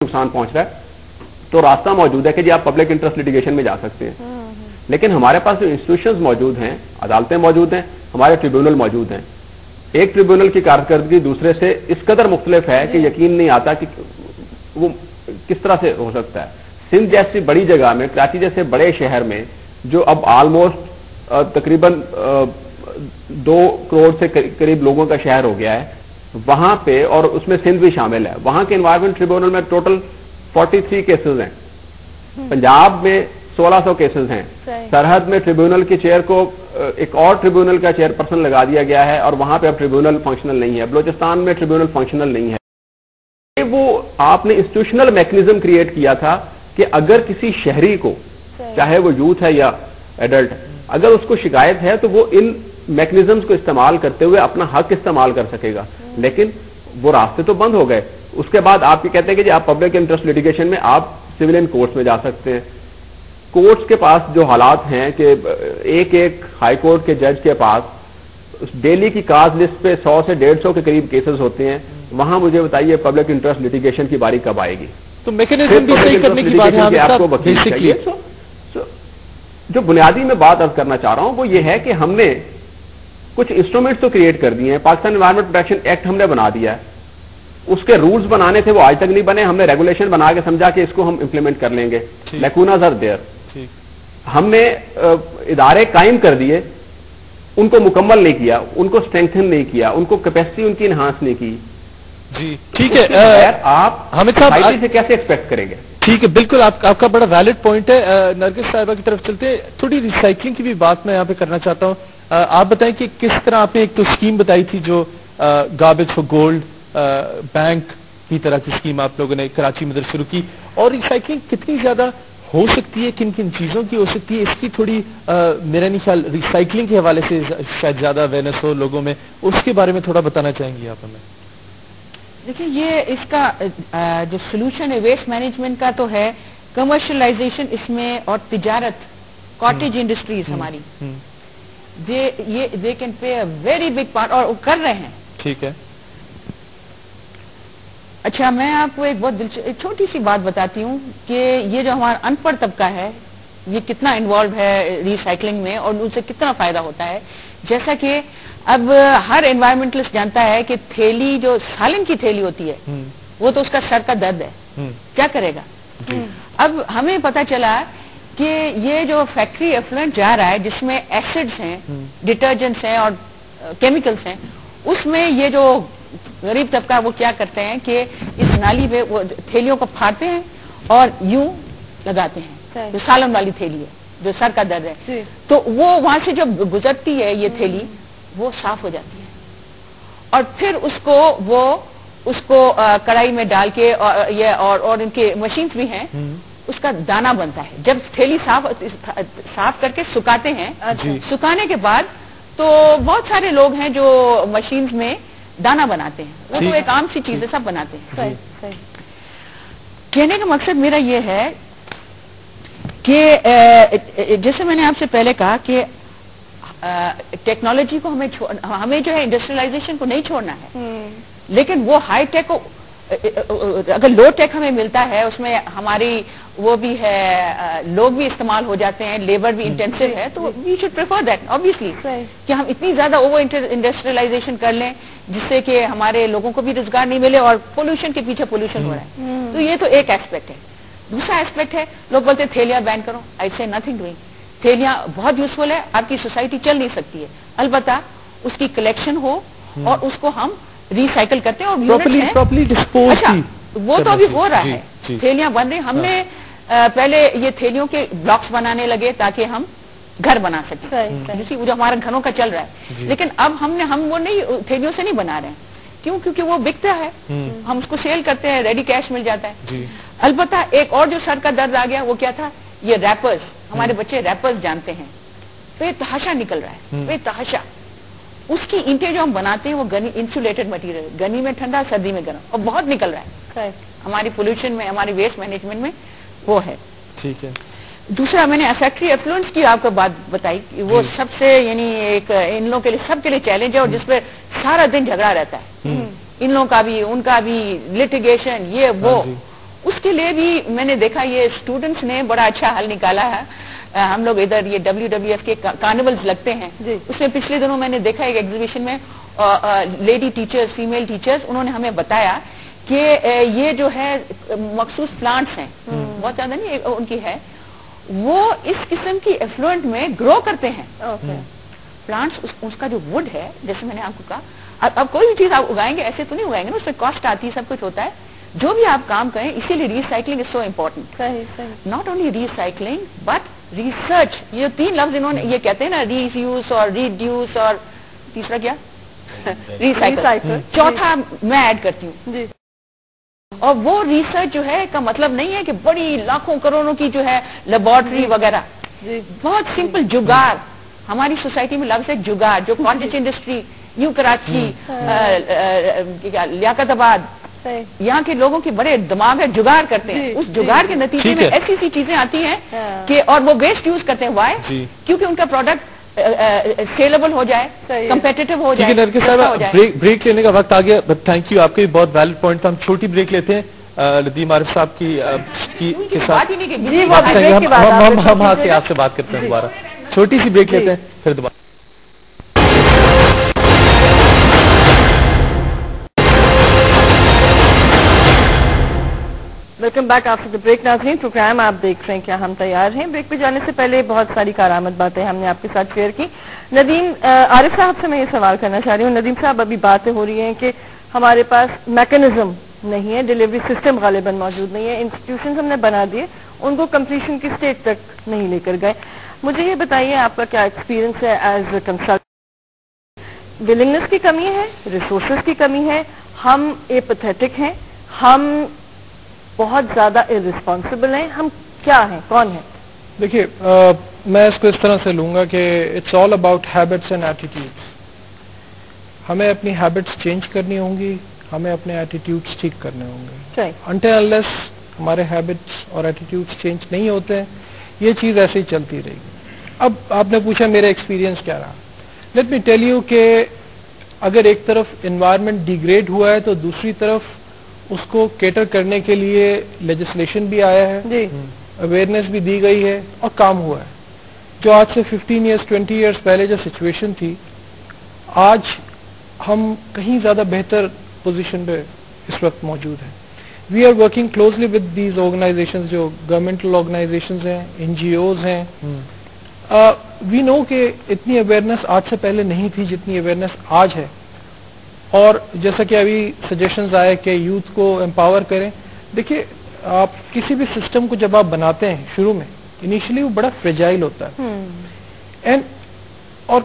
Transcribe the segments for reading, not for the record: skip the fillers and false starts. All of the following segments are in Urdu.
نقصان پہنچ رہا ہے تو راستہ موجود ہے کہ جی آپ پبلک انٹرسٹ لیٹیگیشن میں جا سکتے ہیں. لیکن ہمارے پاس جو انسٹیٹیوشنز موجود ہیں, عدالتیں موجود ہیں, ہمارے ٹریبیونل موجود ہیں. ایک ٹریبیونل کی کارکردگی دوسرے سے اس قدر مختلف ہے کہ یقین نہیں آتا کہ وہ کس طرح سے ہو سکتا ہے. سندھ جیسی بڑی جگہ میں, کراچی جیسے بڑے شہر میں جو اب آلموسٹ تقریباً 2 کروڑ سے قریب لوگوں کا شہر ہو گیا ہے, وہاں پہ, اور اس میں سندھ بھی شامل ہے, وہاں کے انوائرمنٹ ٹریبیونل میں ٹوٹل 43 کیسز ہیں. پنجاب میں 1600 کیسز ہیں. سرحد میں ٹریبیونل کے چیئر کو ایک اور ٹریبیونل کا چیئر پرسن لگا دیا گیا ہے اور وہاں پہ اب ٹریبیونل فنکشنل نہیں ہے. بلوچستان میں ٹریبیونل فنکشنل نہیں ہے. وہ آپ نے انسٹیٹیوشنل میکنزم کریٹ کیا تھا کہ اگر کسی شہری کو, چاہے وہ یوتھ ہے یا ایڈلٹ, اگر اس کو شکایت ہے تو وہ ان میکنزمز کو استعمال کرتے ہوئے اپنا حق استعمال کر سکے گا. لیکن وہ راستے تو بند ہو گئے. اس کے بعد آپ یہ کہتے ہیں کہ جی آپ پبلک انٹرسٹ لیٹیگیشن میں آپ سویلین کورٹس میں جا سکتے ہیں. کورٹس کے پاس جو حالات ہیں کہ ایک ہائی کورٹ کے جج کے پاس ڈیلی کی کاز لسٹ پہ 100 سے 150 کے قریب کیسز ہوتے ہیں. وہاں مجھے بتائیے پبلک انٹرسٹ لیٹیگیشن کی باری کب آئے گی؟ تو میکنزم بھی صحیح کرنے کی بات ہے آپ کو وکیل چاہیے. جو بنیادی میں بات عرض کرنا چاہ رہا ہوں وہ یہ ہے کہ ہم نے کچھ انسٹرومنٹس تو کریٹ کر دیے ہیں. پاکستان انوائرمنٹ پروٹیکشن ایکٹ ہم نے بنا دیا ہے. اس کے رولز بنانے تھے, وہ آج تک نہیں بنے. ہم نے ریگولیشن بنا کے سمجھا کہ اس کو ہم امپلیمنٹ کر لیں گے. لیکوناز آر دیئر. ہم نے ادارے قائم کر دیے, ان کو مکمل نہیں کیا, ان کو اسٹرینتھن نہیں کیا, ان کو کیپیسٹی ان کی انہانس نہیں کی. جی ٹھیک ہے, آپ حامد صاحب سے کیسے ایکسپیکٹ کریں گے؟ ٹھیک ہے, بالکل آپ کا بڑا ویلڈ پوائنٹ ہے. نرگس صاحبہ کی طرف چلتے, تھوڑی ریسائکلنگ کی بھی بات میں یہاں پہ کرنا چاہتا ہوں. آپ بتائیں کہ کس طرح آپ نے ایک تو اسکیم بتائی تھی جو گاربیج فار گولڈ بینک کی طرح کی اسکیم آپ لوگوں نے کراچی میں شروع کی, اور ریسائکلنگ کتنی زیادہ ہو سکتی ہے, کن کن چیزوں کی ہو سکتی ہے, اس کی تھوڑی میرا نہیں خیال ریسائکلنگ کے حوالے سے شاید زیادہ اویئرنیس ہو لوگوں میں, اس کے بارے میں تھوڑا بتانا چاہیں گی آپ ہمیں؟ دیکھیں, یہ اس کا جو سولوشن ہے ویسٹ مینجمنٹ کا تو ہے کمرشلائزیشن اس میں, اور تجارت, کاٹیج انڈسٹریز ہماری, they can play a very big part, اور کر رہے ہیں. ٹھیک ہے. اچھا, میں آپ کو ایک بہت چھوٹی سی بات بتاتی ہوں کہ یہ جو ہمارا ان پڑھ طبقہ ہے یہ کتنا انوالو ہے ریسائکلنگ میں اور ان سے کتنا فائدہ ہوتا ہے. جیسا کہ اب ہر انوائرمنٹلسٹ جانتا ہے کہ تھیلی, جو سالن کی تھیلی ہوتی ہے, وہ تو اس کا سر کا درد ہے, کیا کرے گا. اب ہمیں پتا چلا کہ یہ جو فیکٹری ایفلوئنٹ جا رہا ہے جس میں ایسڈز ہیں, ڈٹرجنٹس ہیں اور کیمیکلز ہیں, اس میں یہ جو غریب طبقہ وہ کیا کرتے ہیں کہ اس نالی پہ وہ تھیلیوں کو پھاڑتے ہیں اور یوں لگاتے ہیں. جو سالن والی تھیلی ہے, جو سر کا درد ہے, تو وہ وہاں سے جب گزرتی ہے یہ تھیلی, وہ صاف ہو جاتی ہے, اور پھر اس کو کڑھائی میں ڈال کے اور ان کے مشینز بھی ہیں, اس کا دانہ بنتا ہے. جب تھیلی صاف کر کے سکھاتے ہیں, سکھانے کے بعد تو بہت سارے لوگ ہیں جو مشینز میں دانہ بناتے ہیں, وہ تو ایک عام سی چیز ہے, سب بناتے ہیں. کہنے کا مقصد میرا یہ ہے کہ جیسے میں نے آپ سے پہلے کہا کہ ٹیکنالوجی کو ہمیں جو ہے انڈسٹریلائزیشن کو نہیں چھوڑنا ہے, لیکن وہ ہائی ٹیک کو, اگر لو ٹیک ہمیں ملتا ہے اس میں ہماری وہ بھی ہے, لوگ بھی استعمال ہو جاتے ہیں, لیبر بھی انٹینسو ہے, تو we should prefer that obviously کہ ہم اتنی زیادہ اوور انڈسٹریلائزیشن کر لیں جس سے کہ ہمارے لوگوں کو بھی روزگار نہیں ملے اور پولوشن کے پیچھے پولوشن ہو رہا ہے. تو یہ تو ایک ایسپیکٹ ہے. دوسرا ایسپیکٹ ہے, لوگ بولتے ہیں تھیلیاں بین کرو. I say nothing doing. تھیلیاں بہت یوزفل ہے, آپ کی سوسائٹی چل نہیں سکتی ہے, البتہ اس کی کلیکشن ہو اور اس کو ہم ریسائکل کرتے ہیں, اور اچھا وہ تو ابھی ہو رہا ہے, تھیلیاں بن رہی. ہم نے پہلے یہ تھیلیوں کے بلاکس بنانے لگے تاکہ ہم گھر بنا سکیں, جو ہمارا گھروں کا چل رہا ہے, لیکن اب ہم وہ نہیں, تھیلیوں سے نہیں بنا رہے ہیں. کیوں؟ کیونکہ وہ بکتا ہے, ہم اس کو سیل کرتے ہیں, ریڈی کیش مل جاتا ہے. البتہ ایک اور جو سر کا درد آ گیا وہ کیا تھا, یہ ریپرز, ہمارے بچے ریپرز جانتے ہیں, بے تحاشا نکل رہا ہے, بے تحاشا. اس کی اینٹیں جو ہم بناتے ہیں وہ انسولیٹڈ مٹیریل, گرمی میں ٹھنڈا, سردی میں گرم, اور بہت نکل رہا ہے. ہماری پولوشن میں, ہماری ویسٹ مینجمنٹ میں وہ ہے. ٹھیک ہے. دوسرا میں نے فیکٹری ایفلوئنس کی آپ کو بات بتائی, وہ سب سے یعنی ایک ان لوگوں کے لیے, سب کے لیے چیلنج ہے, اور جس پہ سارا دن جھگڑا رہتا ہے, ان لوگوں کا بھی, ان کا بھی, لٹیگیشن, یہ وہ. اس کے لیے بھی میں نے دیکھا یہ اسٹوڈنٹس نے بڑا اچھا حل نکالا ہے. ہم لوگ ادھر یہ WWF کے کارنیولز لگتے ہیں, اس میں پچھلے دنوں میں نے دیکھا ایک ایگزیبیشن میں لیڈی ٹیچرز, فیمیل ٹیچرز, انہوں نے ہمیں بتایا کہ یہ جو ہے مخصوص پلانٹس ہیں, بہت زیادہ نہیں ان کی ہے, وہ اس قسم کی ایفلوئنٹ میں گرو کرتے ہیں. پلانٹس اس کا جو وڈ ہے, جیسے میں نے آپ کو کہا, اب کوئی بھی چیز آپ اگائیں گے ایسے تو نہیں اگائیں گے نا, اس میں کاسٹ آتی ہے, سب کچھ ہوتا ہے. جو بھی آپ کام کریں, اسی لیے recycling is so important. Not only recycling but research. یہ 3 لفظ انہوں نے یہ کہتے ہیں نا, ری یوز اور ریڈیوس اور تیسرا کیا, ریسائکل. چوتھا میں ایڈ کرتی ہوں. اور وہ ریسرچ جو ہے کا مطلب نہیں ہے کہ بڑی لاکھوں کروڑوں کی جو ہے لیبارٹری وغیرہ. بہت سمپل جگاڑ. ہماری سوسائٹی میں لفظ ہے جگاڑ, جو کاٹیج انڈسٹری, نیو کراچی, لیاقت آباد, یہاں کے لوگوں کے بڑے دماغ ہے, جگاڑ کرتے ہیں. اس جگاڑ کے نتیجے میں ایسی ایسی چیزیں آتی ہیں کہ, اور وہ ویسٹ یوز کرتے ہیں. وائی؟ کیونکہ ان کا پروڈکٹ سیلیبل ہو جائے, کمپیٹیٹو ہو جائے. بریک لینے کا وقت آ گیا. تھینک یو, آپ کا بھی بہت ویلڈ پوائنٹ تھا. ہم چھوٹی بریک لیتے ہیں ندیم عارف صاحب کے ساتھ. ہم آ کے آپ سے بات کرتے ہیں دوبارہ. چھوٹی سی بریک لیتے ہیں, پھر دوبارہ. Welcome back after the break. ناظرین, پروگرام آپ دیکھ رہے ہیں کیا ہم تیار ہیں. بریک پہ جانے سے پہلے بہت ساری کارآمد باتیں ہم نے آپ کے ساتھ شیئر کی. ندیم عارف صاحب سے میں یہ سوال کرنا چاہ رہی ہوں. ندیم صاحب, ابھی باتیں ہو رہی ہیں کہ ہمارے پاس میکنزم نہیں ہے, ڈیلیوری سسٹم غالباً موجود نہیں ہے, انسٹیٹیوشنز ہم نے بنا دیے, ان کو کمپلیشن کی سٹیج تک نہیں لے کر گئے. مجھے یہ بتائیے آپ کا کیا ایکسپیرینس ہے ایز اے کنسلٹنٹ. ولنگنس کی کمی ہے, ریسورسز کی کمی ہے, ہم ایپیتھیٹک ہیں, ہم بہت زیادہ ارسپانسبل ہیں, ہم کیا ہیں, کون ہیں؟ دیکھیے, میں اس کو اس طرح سے لوں گا کہ it's all about habits and attitudes. ہمیں اپنی ہیبٹس چینج کرنی ہوں گی, ہمیں اپنے ایٹیٹیوڈس ٹھیک کرنے ہوں گے. انٹل انلیس ہمارے ہیبٹس اور ایٹیٹیوڈس چینج نہیں ہوتے ہیں, یہ چیز ایسے ہی چلتی رہے گی. اب آپ نے پوچھا میرا ایکسپیرینس کیا رہا. لیٹ می ٹیل یو کہ اگر ایک طرف انوائرمنٹ ڈیگریڈ ہوا ہے تو دوسری طرف اس کو کیٹر کرنے کے لیے لیجسلیشن بھی آیا ہے, اویئرنیس بھی دی گئی ہے, اور کام ہوا ہے. جو آج سے 15 ایئرس 20 ایئرس پہلے جو سچویشن تھی, آج ہم کہیں زیادہ بہتر پوزیشن پہ اس وقت موجود ہیں. We are working closely with these organizations, جو گورنمنٹل آرگنائزیشنز ہیں, NGOs ہیں. وی نو کہ اتنی اویئرنیس آج سے پہلے نہیں تھی جتنی اویئرنیس آج ہے. اور جیسا کہ ابھی سجیشنز آئے کہ یوتھ کو امپاور کریں. دیکھیے, آپ کسی بھی سسٹم کو جب آپ بناتے ہیں شروع میں, انیشلی وہ بڑا فریجائل ہوتا ہے, اور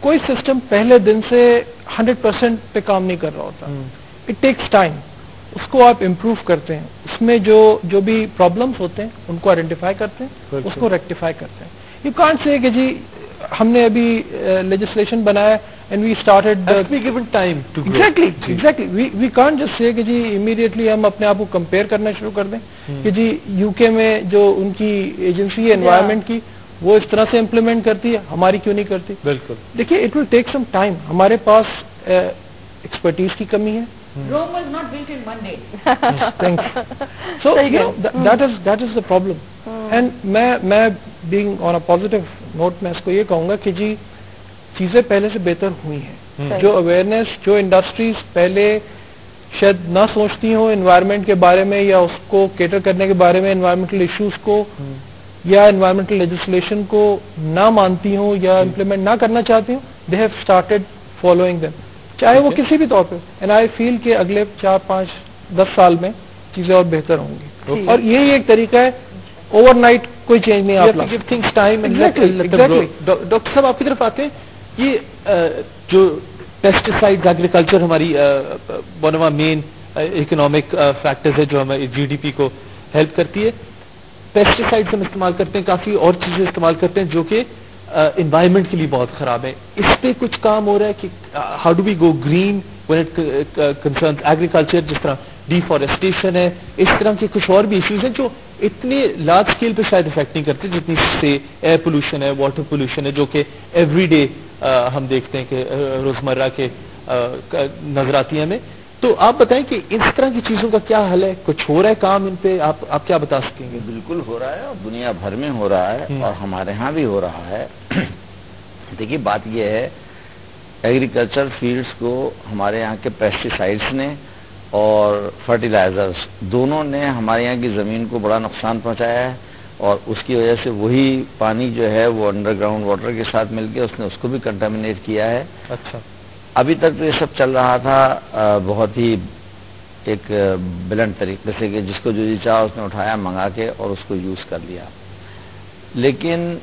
کوئی سسٹم پہلے دن سے 100% پہ کام نہیں کر رہا ہوتا. It takes time. اس کو آپ امپروو کرتے ہیں, اس میں جو بھی پرابلمس ہوتے ہیں ان کو آئیڈینٹیفائی کرتے ہیں, اس کو ریکٹیفائی کرتے ہیں. یو کانٹ سے کہ جی ہم نے ابھی لیجسلیشن بنایا and we started be given time to grow. exactly we can't just say کہ جی immediately ہم اپنے آپ کو کمپیئر کرنا شروع کر دیں کہ جی UK میں جو ان کی ایجنسی ہے انوائرمنٹ کی, وہ اس طرح سے امپلیمنٹ کرتی ہے, ہماری کیوں نہیں کرتی. بالکل. دیکھیے, it will take some time. ہمارے پاس ایکسپرٹیز کی کمی ہے. Rome was not built in one day. Thanks. So you know that is the problem. And میں being on a positive note میں اس کو یہ کہوں گا کہ جی چیزیں پہلے سے بہتر ہوئی ہیں. جو اویئرنیس, جو انڈسٹریز پہلے شاید نہ سوچتی ہوں انوائرمنٹ کے بارے میں, یا اس کو کیٹر کرنے کے بارے میں, انوائرمنٹل ایشوز کو یا انوائرمنٹل لیجسلیشن کو نہ مانتی ہوں یا امپلیمنٹ نہ کرنا چاہتی ہوں, they have started following them, چاہے وہ کسی بھی طور پہ. اینڈ آئی فیل کہ اگلے 4 5 10 سال میں چیزیں اور بہتر ہوں گی. اور یہی ایک طریقہ ہے, اوور نائٹ کوئی چینج نہیں. آپ give things time and doctor صاحب آپ کی طرف آتے ہیں. یہ جو پیسٹیسائڈ ایگریکلچر ہماری one of main economic factors ہے جو ہمیں GDP کو ہیلپ کرتی ہے. پیسٹیسائڈز ہم استعمال کرتے ہیں, کافی اور چیزیں استعمال کرتے ہیں جو کہ انوائرمنٹ کے لیے بہت خراب ہے. اس پہ کچھ کام ہو رہا ہے کہ how do we go green when it concerns agriculture, جس طرح ڈیفارسٹیشن ہے, اس طرح کے کچھ اور بھی ایشوز ہیں جو اتنے لارج اسکیل پہ شاید افیکٹ نہیں کرتے جتنی سے ایئر پولوشن ہے, واٹر پولوشن ہے, جو کہ ایوری ڈے ہم دیکھتے ہیں کہ روزمرہ کے نظر آتی ہیں ہمیں. تو آپ بتائیں کہ اس طرح کی چیزوں کا کیا حل ہے؟ کچھ ہو رہا ہے کام ان پہ؟ آپ کیا بتا سکیں گے؟ بالکل ہو رہا ہے اور دنیا بھر میں ہو رہا ہے اور ہمارے ہاں بھی ہو رہا ہے. دیکھیے بات یہ ہے، ایگریکلچر فیلڈز کو ہمارے یہاں کے پیسٹیسائڈز نے اور فرٹیلائزرز دونوں نے ہمارے یہاں کی زمین کو بڑا نقصان پہنچایا ہے، اور اس کی وجہ سے وہی پانی جو ہے وہ انڈر گراؤنڈ واٹر کے ساتھ مل کے اس نے اس کو بھی کنٹامنیٹ کیا ہے. اچھا. ابھی تک تو یہ سب چل رہا تھا بہت ہی ایک بلنٹ طریقے سے کہ جس کو جو چاہا اس نے اٹھایا منگا کے اور اس کو یوز کر لیا. لیکن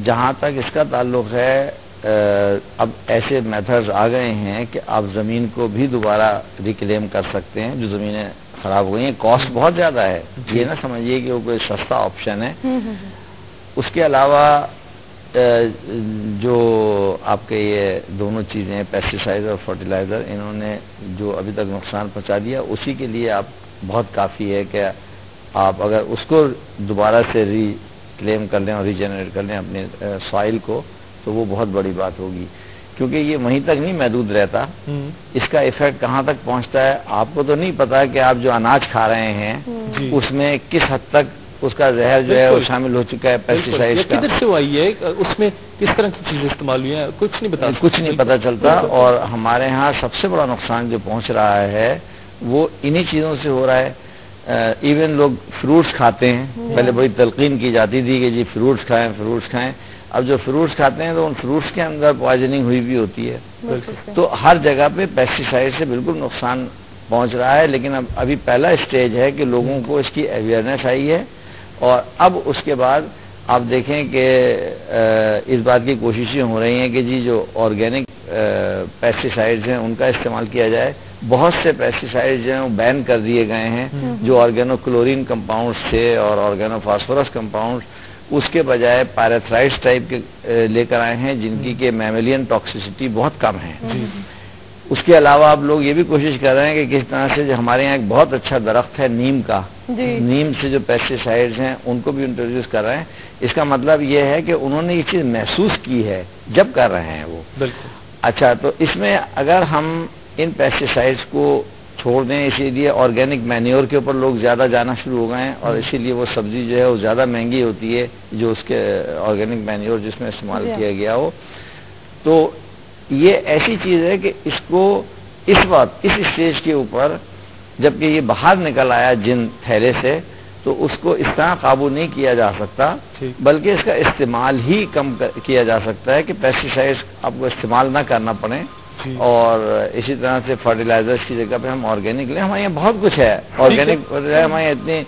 جہاں تک اس کا تعلق ہے اب ایسے میتھڈز آ گئے ہیں کہ آپ زمین کو بھی دوبارہ ریکلیم کر سکتے ہیں جو زمینیں خراب ہو گئی ہیں. کاسٹ بہت زیادہ ہے، یہ نہ سمجھیے کہ وہ کوئی سستا آپشن ہے. اس کے علاوہ جو آپ کے یہ دونوں چیزیں پیسٹیسائڈ اور فرٹیلائزر انہوں نے جو ابھی تک نقصان پہنچا دیا، اسی کے لیے آپ بہت کافی ہے کہ آپ اگر اس کو دوبارہ سے ریکلیم کر لیں اور ریجنریٹ کر لیں اپنے سوائل کو، تو وہ بہت بڑی بات ہوگی. کیونکہ یہ وہیں تک نہیں محدود رہتا، اس کا ایفیکٹ کہاں تک پہنچتا ہے آپ کو تو نہیں پتا کہ آپ جو اناج کھا رہے ہیں اس میں کس حد تک اس کا زہر جو ہے وہ شامل ہو چکا ہے پیسٹیسائڈز کا. کدھر سے وہ آئی ہے، اس میں کس طرح کی چیزیں استعمال ہوئی ہیں، کچھ نہیں پتا چلتا. اور ہمارے ہاں سب سے بڑا نقصان جو پہنچ رہا ہے وہ انہی چیزوں سے ہو رہا ہے. ایون لوگ فروٹس کھاتے ہیں، پہلے بڑی تلقین کی جاتی تھی کہ جی فروٹس کھائیں. اب جو فروٹس کھاتے ہیں تو ان فروٹس کے اندر پوائزننگ ہوئی بھی ہوتی ہے. تو ہر جگہ پہ پیسٹیسائڈ سے بالکل نقصان پہنچ رہا ہے. لیکن ابھی پہلا اسٹیج ہے کہ لوگوں کو اس کی اویئرنیس آئی ہے، اور اب اس کے بعد آپ دیکھیں کہ اس بات کی کوششیں ہو رہی ہیں کہ جی جو آرگینک پیسٹیسائڈز ہیں ان کا استعمال کیا جائے. بہت سے پیسٹیسائڈز جو ہیں وہ بین کر دیے گئے ہیں جو آرگینو کلورین کمپاؤنڈز تھے اور آرگینو فاسفورس کمپاؤنڈز، اس کے بجائے پیراتھرائڈز ٹائپ کے لے کر آئے ہیں جن کی کہ میملین ٹاکسیسٹی بہت کم ہے. اس کے علاوہ اب لوگ یہ بھی کوشش کر رہے ہیں کہ کس طرح سے جو ہمارے یہاں ایک بہت اچھا درخت ہے نیم کا، نیم سے جو پیسٹیسائڈز ہیں ان کو بھی انٹروڈیوس کر رہے ہیں. اس کا مطلب یہ ہے کہ انہوں نے یہ چیز محسوس کی ہے جب کر رہے ہیں وہ. اچھا، تو اس میں اگر ہم ان پیسٹیسائڈز کو چھوڑ دیں، اسی لیے آرگینک مینیور کے اوپر لوگ زیادہ جانا شروع ہو گئے ہیں، اور اسی لیے وہ سبزی جو ہے وہ زیادہ مہنگی ہوتی ہے جو اس کے آرگینک مینیور جس میں استعمال کیا گیا ہو. تو یہ ایسی چیز ہے کہ اس کو اس وقت اس اسٹیج کے اوپر جبکہ یہ باہر نکل آیا جن تھیلے سے، تو اس کو اس طرح قابو نہیں کیا جا سکتا، بلکہ اس کا استعمال ہی کم کیا جا سکتا ہے کہ پیسٹیسائڈز آپ کو استعمال نہ کرنا پڑے. اور اسی طرح سے فرٹیلائزرز کی جگہ پہ ہم آرگینک لیں. ہمارے یہاں بہت کچھ ہے آرگینک، ہمارے یہاں اتنی